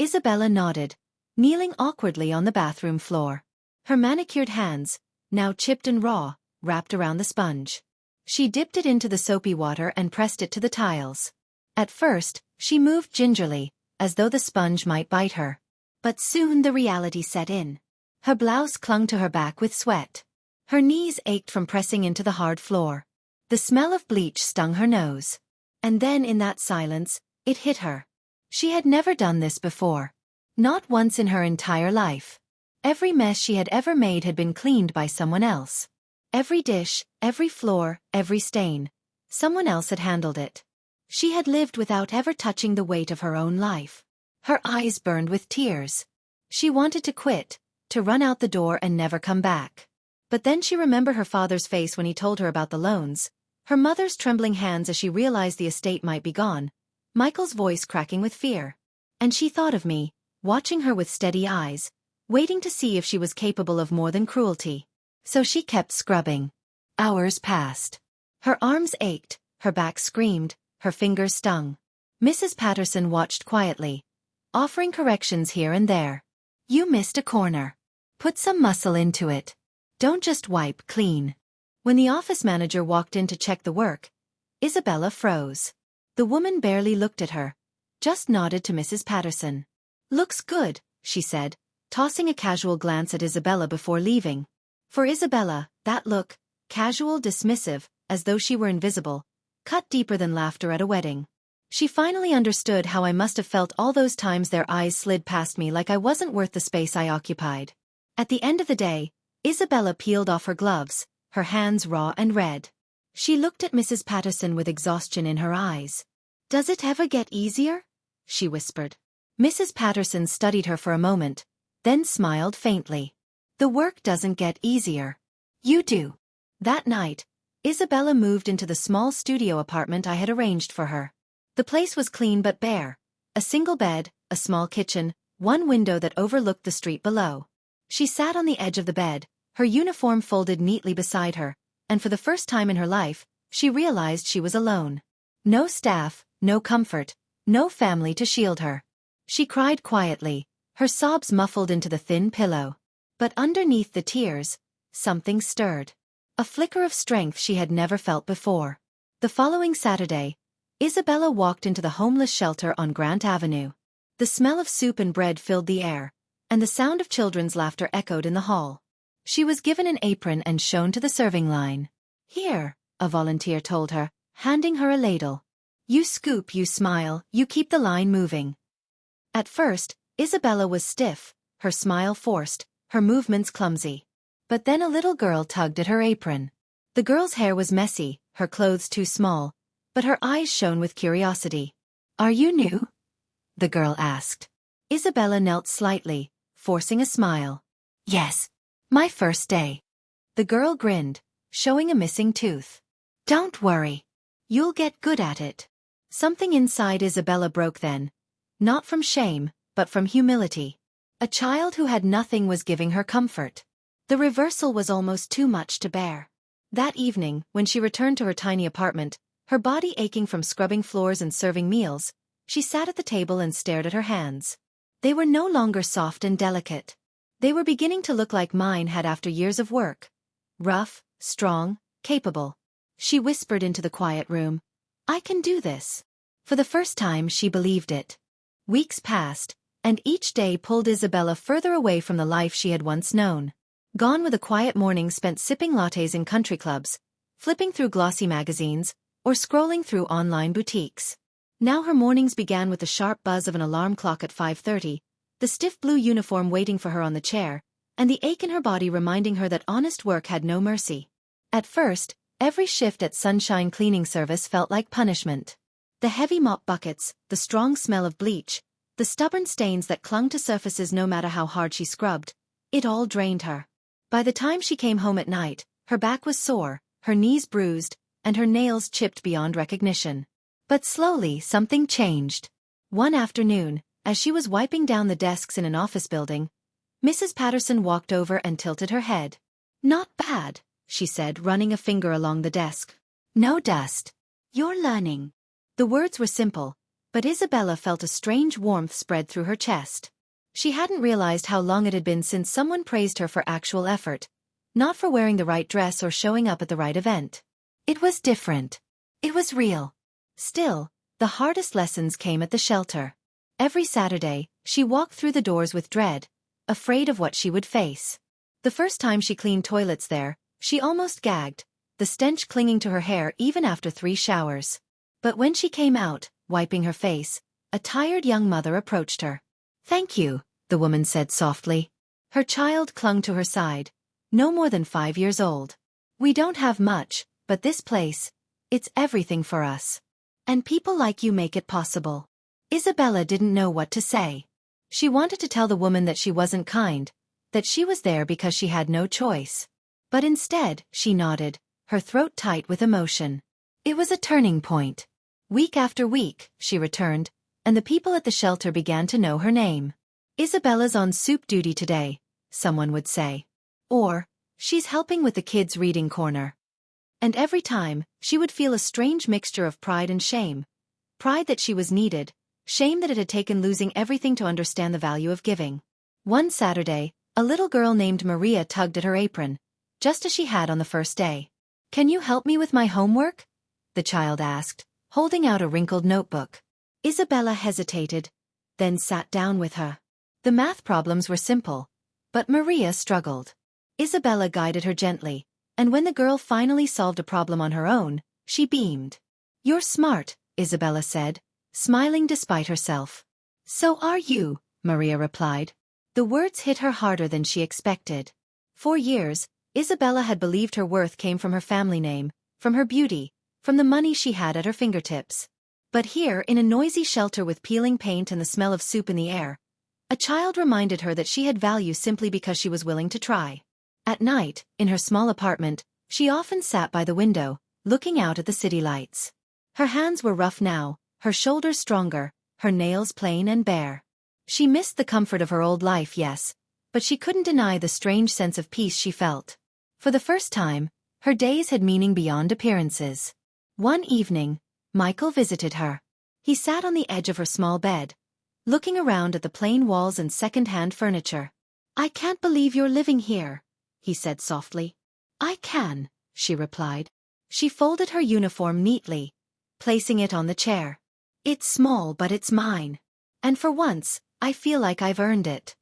Isabella nodded, kneeling awkwardly on the bathroom floor. Her manicured hands, now chipped and raw, wrapped around the sponge. She dipped it into the soapy water and pressed it to the tiles. At first, she moved gingerly, as though the sponge might bite her. But soon the reality set in. Her blouse clung to her back with sweat. Her knees ached from pressing into the hard floor. The smell of bleach stung her nose. And then in that silence, it hit her. She had never done this before. Not once in her entire life. Every mess she had ever made had been cleaned by someone else. Every dish, every floor, every stain. Someone else had handled it. She had lived without ever touching the weight of her own life. Her eyes burned with tears. She wanted to quit, to run out the door and never come back. But then she remembered her father's face when he told her about the loans, her mother's trembling hands as she realized the estate might be gone, Michael's voice cracking with fear. And she thought of me, watching her with steady eyes, waiting to see if she was capable of more than cruelty. So she kept scrubbing. Hours passed. Her arms ached, her back screamed, her fingers stung. Mrs. Patterson watched quietly, offering corrections here and there. "You missed a corner. Put some muscle into it. Don't just wipe clean." When the office manager walked in to check the work, Isabella froze. The woman barely looked at her, just nodded to Mrs. Patterson. "Looks good," she said, tossing a casual glance at Isabella before leaving. For Isabella, that look, casual, dismissive, as though she were invisible, cut deeper than laughter at a wedding. She finally understood how I must have felt all those times their eyes slid past me like I wasn't worth the space I occupied. At the end of the day, Isabella peeled off her gloves, her hands raw and red. She looked at Mrs. Patterson with exhaustion in her eyes. "Does it ever get easier?" she whispered. Mrs. Patterson studied her for a moment, then smiled faintly. "The work doesn't get easier. You do." That night, Isabella moved into the small studio apartment I had arranged for her. The place was clean but bare. A single bed, a small kitchen, one window that overlooked the street below. She sat on the edge of the bed, her uniform folded neatly beside her, and for the first time in her life, she realized she was alone. No staff, no comfort, no family to shield her. She cried quietly, her sobs muffled into the thin pillow. But underneath the tears, something stirred. A flicker of strength she had never felt before. The following Saturday, Isabella walked into the homeless shelter on Grant Avenue. The smell of soup and bread filled the air, and the sound of children's laughter echoed in the hall. She was given an apron and shown to the serving line. "Here," a volunteer told her, handing her a ladle. "You scoop, you smile, you keep the line moving." At first, Isabella was stiff, her smile forced, her movements clumsy. But then a little girl tugged at her apron. The girl's hair was messy, her clothes too small, but her eyes shone with curiosity. "Are you new?" the girl asked. Isabella knelt slightly, forcing a smile. "Yes. My first day." The girl grinned, showing a missing tooth. "Don't worry. You'll get good at it." Something inside Isabella broke then. Not from shame, but from humility. A child who had nothing was giving her comfort. The reversal was almost too much to bear. That evening, when she returned to her tiny apartment, Her body aching from scrubbing floors and serving meals, she sat at the table and stared at her hands. They were no longer soft and delicate. They were beginning to look like mine had after years of work. Rough, strong, capable. She whispered into the quiet room, "I can do this." For the first time she believed it. Weeks passed, and each day pulled Isabella further away from the life she had once known. Gone were the quiet mornings spent sipping lattes in country clubs, flipping through glossy magazines, or scrolling through online boutiques. Now her mornings began with the sharp buzz of an alarm clock at 5:30, the stiff blue uniform waiting for her on the chair, and the ache in her body reminding her that honest work had no mercy. At first, every shift at Sunshine Cleaning Service felt like punishment. The heavy mop buckets, the strong smell of bleach, the stubborn stains that clung to surfaces no matter how hard she scrubbed, it all drained her. By the time she came home at night, her back was sore, her knees bruised, and her nails chipped beyond recognition. But slowly something changed. One afternoon, as she was wiping down the desks in an office building, Mrs. Patterson walked over and tilted her head. "Not bad," she said, running a finger along the desk. "No dust. You're learning." The words were simple, but Isabella felt a strange warmth spread through her chest. She hadn't realized how long it had been since someone praised her for actual effort, not for wearing the right dress or showing up at the right event. It was different. It was real. Still, the hardest lessons came at the shelter. Every Saturday, she walked through the doors with dread, afraid of what she would face. The first time she cleaned toilets there, she almost gagged, the stench clinging to her hair even after 3 showers. But when she came out, wiping her face, a tired young mother approached her. "Thank you," the woman said softly. Her child clung to her side, no more than 5 years old. "We don't have much, but this place, it's everything for us. And people like you make it possible." Isabella didn't know what to say. She wanted to tell the woman that she wasn't kind, that she was there because she had no choice. But instead, she nodded, her throat tight with emotion. It was a turning point. Week after week, she returned, and the people at the shelter began to know her name. "Isabella's on soup duty today," someone would say. Or, "She's helping with the kids' reading corner." And every time, she would feel a strange mixture of pride and shame. Pride that she was needed, shame that it had taken losing everything to understand the value of giving. One Saturday, a little girl named Maria tugged at her apron, just as she had on the first day. "Can you help me with my homework?" the child asked, holding out a wrinkled notebook. Isabella hesitated, then sat down with her. The math problems were simple, but Maria struggled. Isabella guided her gently, and when the girl finally solved a problem on her own, she beamed. "You're smart," Isabella said, smiling despite herself. "So are you," Maria replied. The words hit her harder than she expected. For years, Isabella had believed her worth came from her family name, from her beauty, from the money she had at her fingertips. But here, in a noisy shelter with peeling paint and the smell of soup in the air, a child reminded her that she had value simply because she was willing to try. At night, in her small apartment, she often sat by the window, looking out at the city lights. Her hands were rough now, her shoulders stronger, her nails plain and bare. She missed the comfort of her old life, yes, but she couldn't deny the strange sense of peace she felt. For the first time, her days had meaning beyond appearances. One evening, Michael visited her. He sat on the edge of her small bed, looking around at the plain walls and second-hand furniture. "I can't believe you're living here," he said softly. "I can," she replied. She folded her uniform neatly, placing it on the chair. "It's small but it's mine. And for once, I feel like I've earned it."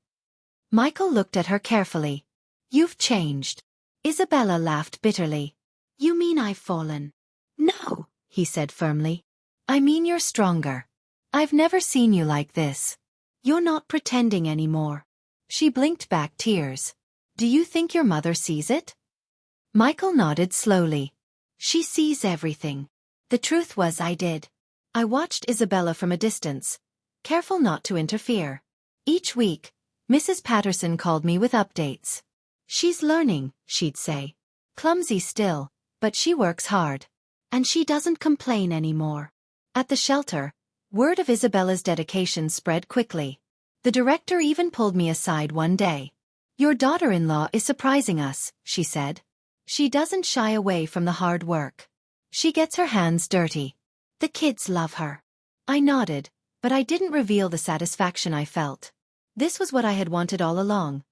Michael looked at her carefully. "You've changed." Isabella laughed bitterly. "You mean I've fallen?" "No," he said firmly. "I mean you're stronger. I've never seen you like this. You're not pretending anymore." She blinked back tears. "Do you think your mother sees it?" Michael nodded slowly. "She sees everything. The truth was I did." I watched Isabella from a distance, careful not to interfere. Each week, Mrs. Patterson called me with updates. "She's learning," she'd say. "Clumsy still, but she works hard. And she doesn't complain anymore." At the shelter, word of Isabella's dedication spread quickly. The director even pulled me aside one day. "Your daughter-in-law is surprising us," she said. "She doesn't shy away from the hard work." She gets her hands dirty. The kids love her. I nodded, but I didn't reveal the satisfaction I felt. This was what I had wanted all along.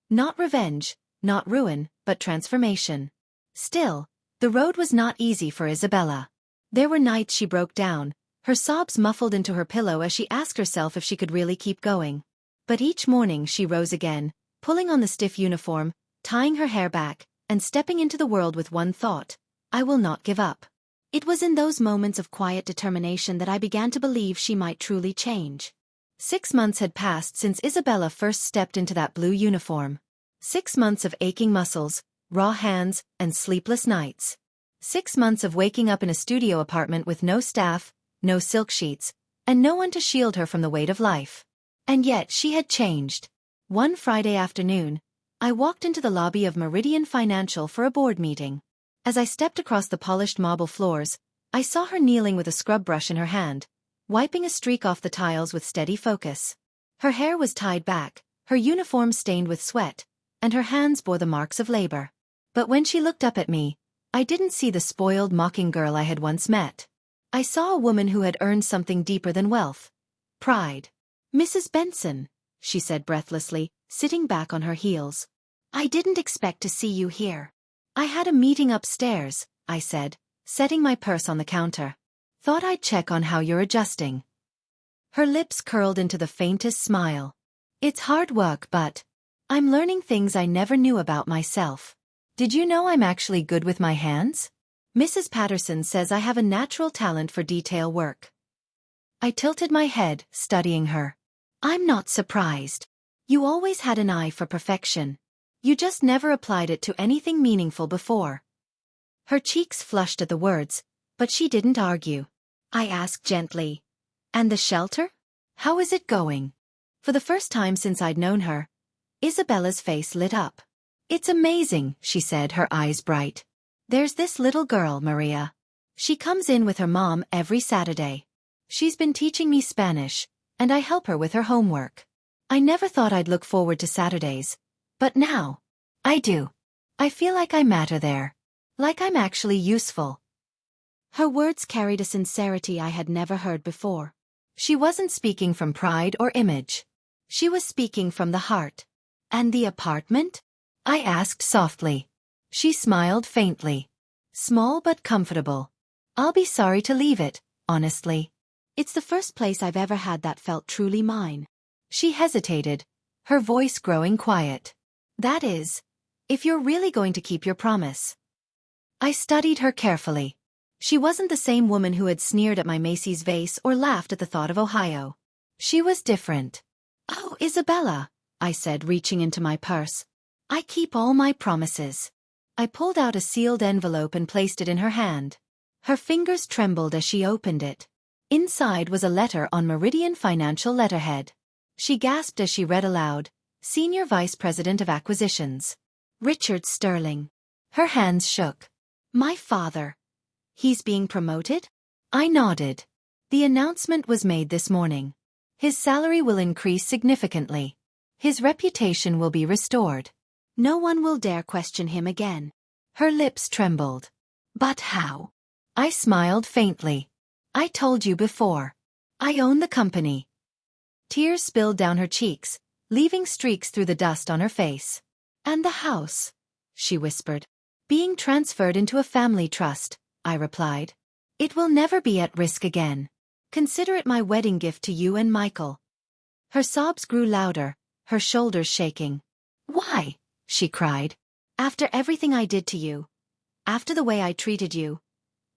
Not revenge, not ruin, but transformation. Still, the road was not easy for Isabella. There were nights she broke down, her sobs muffled into her pillow as she asked herself if she could really keep going. But each morning she rose again, pulling on the stiff uniform, tying her hair back, and stepping into the world with one thought: I will not give up. It was in those moments of quiet determination that I began to believe she might truly change. 6 months had passed since Isabella first stepped into that blue uniform. 6 months of aching muscles, raw hands, and sleepless nights. 6 months of waking up in a studio apartment with no staff, no silk sheets, and no one to shield her from the weight of life. And yet she had changed. One Friday afternoon, I walked into the lobby of Meridian Financial for a board meeting. As I stepped across the polished marble floors, I saw her kneeling with a scrub brush in her hand, wiping a streak off the tiles with steady focus. Her hair was tied back, her uniform stained with sweat, and her hands bore the marks of labor. But when she looked up at me, I didn't see the spoiled, mocking girl I had once met. I saw a woman who had earned something deeper than wealth. Pride. Mrs. Benson, she said breathlessly, sitting back on her heels. I didn't expect to see you here. I had a meeting upstairs, I said, setting my purse on the counter. Thought I'd check on how you're adjusting. Her lips curled into the faintest smile. It's hard work, but I'm learning things I never knew about myself. Did you know I'm actually good with my hands? Mrs. Patterson says I have a natural talent for detail work. I tilted my head, studying her. I'm not surprised. You always had an eye for perfection. You just never applied it to anything meaningful before. Her cheeks flushed at the words, but she didn't argue. I asked gently, and the shelter? How is it going? For the first time since I'd known her, Isabella's face lit up. It's amazing, she said, her eyes bright. There's this little girl, Maria. She comes in with her mom every Saturday. She's been teaching me Spanish, and I help her with her homework. I never thought I'd look forward to Saturdays, but now, I do. I feel like I matter there. Like I'm actually useful. Her words carried a sincerity I had never heard before. She wasn't speaking from pride or image. She was speaking from the heart. And the apartment? I asked softly. She smiled faintly. Small but comfortable. I'll be sorry to leave it, honestly. It's the first place I've ever had that felt truly mine. She hesitated, her voice growing quiet. That is, if you're really going to keep your promise. I studied her carefully. She wasn't the same woman who had sneered at my Macy's vase or laughed at the thought of Ohio. She was different. Oh, Isabella, I said, reaching into my purse. I keep all my promises. I pulled out a sealed envelope and placed it in her hand. Her fingers trembled as she opened it. Inside was a letter on Meridian Financial letterhead. She gasped as she read aloud, Senior Vice President of Acquisitions. Richard Sterling. Her hands shook. My father. He's being promoted? I nodded. The announcement was made this morning. His salary will increase significantly. His reputation will be restored. No one will dare question him again. Her lips trembled. But how? I smiled faintly. I told you before. I own the company. Tears spilled down her cheeks, leaving streaks through the dust on her face. And the house, she whispered. Being transferred into a family trust, I replied. It will never be at risk again. Consider it my wedding gift to you and Michael. Her sobs grew louder, her shoulders shaking. Why? She cried. After everything I did to you, after the way I treated you,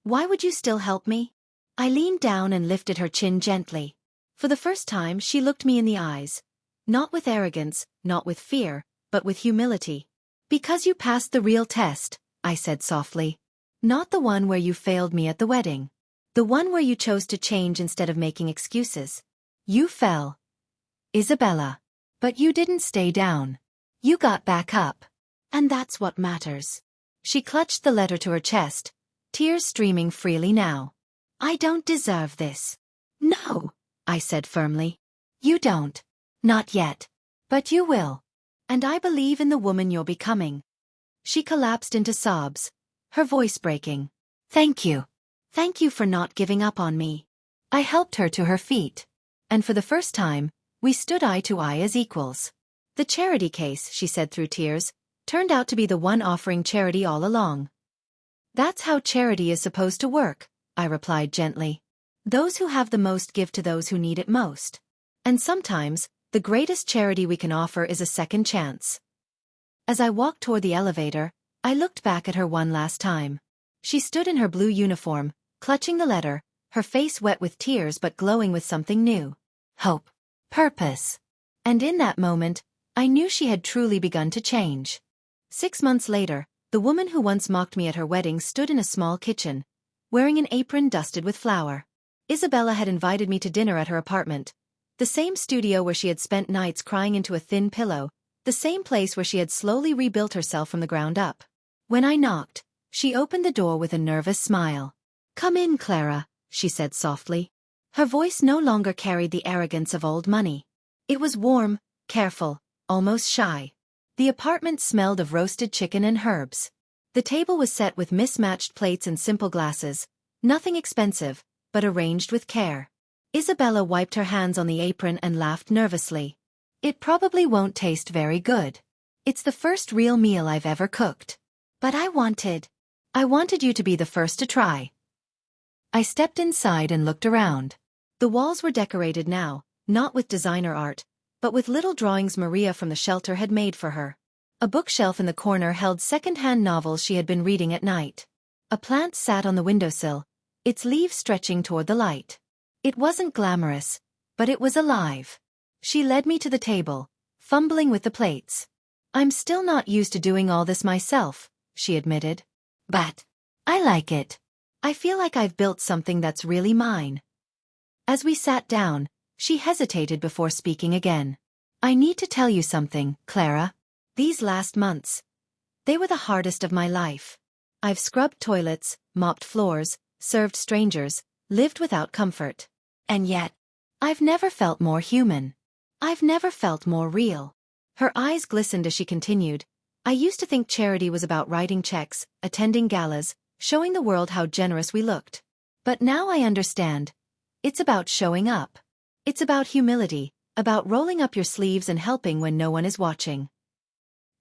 why would you still help me? I leaned down and lifted her chin gently. For the first time she looked me in the eyes, not with arrogance, not with fear, but with humility. Because you passed the real test, I said softly. Not the one where you failed me at the wedding. The one where you chose to change instead of making excuses. You fell, Isabella. But you didn't stay down. You got back up. And that's what matters. She clutched the letter to her chest, tears streaming freely now. I don't deserve this. No, I said firmly. You don't. Not yet. But you will. And I believe in the woman you're becoming. She collapsed into sobs, her voice breaking. Thank you. Thank you for not giving up on me. I helped her to her feet. And for the first time, we stood eye to eye as equals. The charity case, she said through tears, turned out to be the one offering charity all along. That's how charity is supposed to work, I replied gently. Those who have the most give to those who need it most. And sometimes, the greatest charity we can offer is a second chance. As I walked toward the elevator, I looked back at her one last time. She stood in her blue uniform, clutching the letter, her face wet with tears but glowing with something new. Hope. Purpose. And in that moment, I knew she had truly begun to change. 6 months later, the woman who once mocked me at her wedding stood in a small kitchen, wearing an apron dusted with flour. Isabella had invited me to dinner at her apartment, the same studio where she had spent nights crying into a thin pillow, the same place where she had slowly rebuilt herself from the ground up. When I knocked, she opened the door with a nervous smile. "Come in, Clara," she said softly. Her voice no longer carried the arrogance of old money. It was warm, careful, almost shy. The apartment smelled of roasted chicken and herbs. The table was set with mismatched plates and simple glasses, nothing expensive, but arranged with care. Isabella wiped her hands on the apron and laughed nervously. "It probably won't taste very good. It's the first real meal I've ever cooked. But I wanted you to be the first to try." I stepped inside and looked around. The walls were decorated now, not with designer art, but with little drawings Maria from the shelter had made for her. A bookshelf in the corner held second-hand novels she had been reading at night. A plant sat on the windowsill, its leaves stretching toward the light. It wasn't glamorous, but it was alive. She led me to the table, fumbling with the plates. "I'm still not used to doing all this myself," she admitted. "But I like it. I feel like I've built something that's really mine." As we sat down, she hesitated before speaking again. "I need to tell you something, Clara. These last months, they were the hardest of my life. I've scrubbed toilets, mopped floors, served strangers, lived without comfort. And yet, I've never felt more human. I've never felt more real." Her eyes glistened as she continued. "I used to think charity was about writing checks, attending galas, showing the world how generous we looked. But now I understand. It's about showing up. It's about humility, about rolling up your sleeves and helping when no one is watching."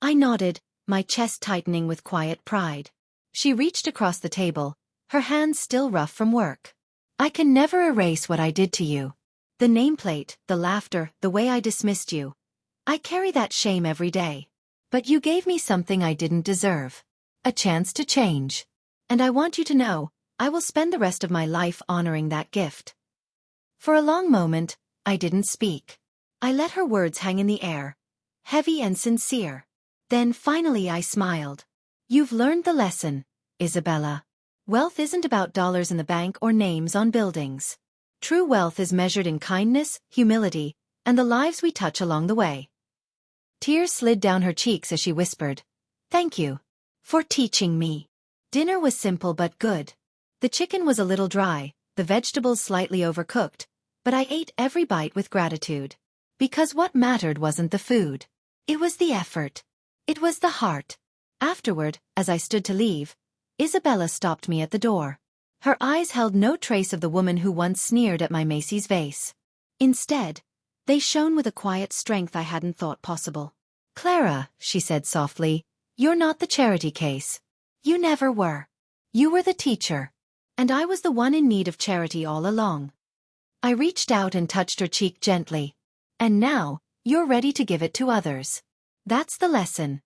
I nodded, my chest tightening with quiet pride. She reached across the table, her hands still rough from work. "I can never erase what I did to you. The nameplate, the laughter, the way I dismissed you. I carry that shame every day. But you gave me something I didn't deserve. A chance to change. And I want you to know, I will spend the rest of my life honoring that gift." For a long moment, I didn't speak. I let her words hang in the air, heavy and sincere. Then finally I smiled. "You've learned the lesson, Isabella. Wealth isn't about dollars in the bank or names on buildings. True wealth is measured in kindness, humility, and the lives we touch along the way." Tears slid down her cheeks as she whispered, "Thank you for teaching me." Dinner was simple but good. The chicken was a little dry, the vegetables slightly overcooked, but I ate every bite with gratitude. Because what mattered wasn't the food. It was the effort. It was the heart. Afterward, as I stood to leave, Isabella stopped me at the door. Her eyes held no trace of the woman who once sneered at my Macy's vase. Instead, they shone with a quiet strength I hadn't thought possible. "Clara," she said softly, "you're not the charity case. You never were. You were the teacher. And I was the one in need of charity all along." I reached out and touched her cheek gently. "And now, you're ready to give it to others. That's the lesson,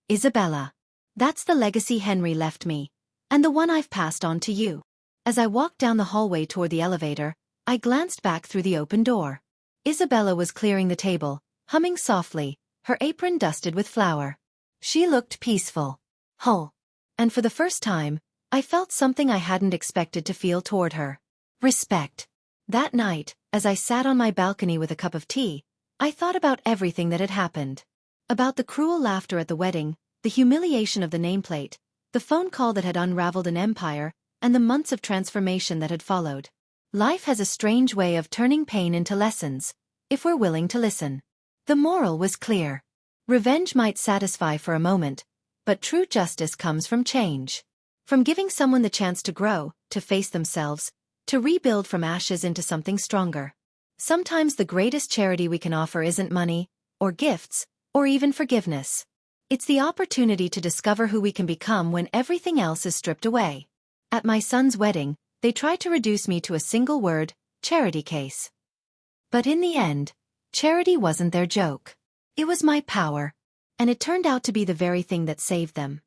Isabella. That's the legacy Henry left me, and the one I've passed on to you." As I walked down the hallway toward the elevator, I glanced back through the open door. Isabella was clearing the table, humming softly, her apron dusted with flour. She looked peaceful, whole. And for the first time, I felt something I hadn't expected to feel toward her. Respect. That night, as I sat on my balcony with a cup of tea, I thought about everything that had happened. About the cruel laughter at the wedding, the humiliation of the nameplate, the phone call that had unraveled an empire, and the months of transformation that had followed. Life has a strange way of turning pain into lessons, if we're willing to listen. The moral was clear. Revenge might satisfy for a moment, but true justice comes from change. From giving someone the chance to grow, to face themselves, to rebuild from ashes into something stronger. Sometimes the greatest charity we can offer isn't money, or gifts, or even forgiveness. It's the opportunity to discover who we can become when everything else is stripped away. At my son's wedding, they tried to reduce me to a single word, charity case. But in the end, charity wasn't their joke. It was my power. And it turned out to be the very thing that saved them.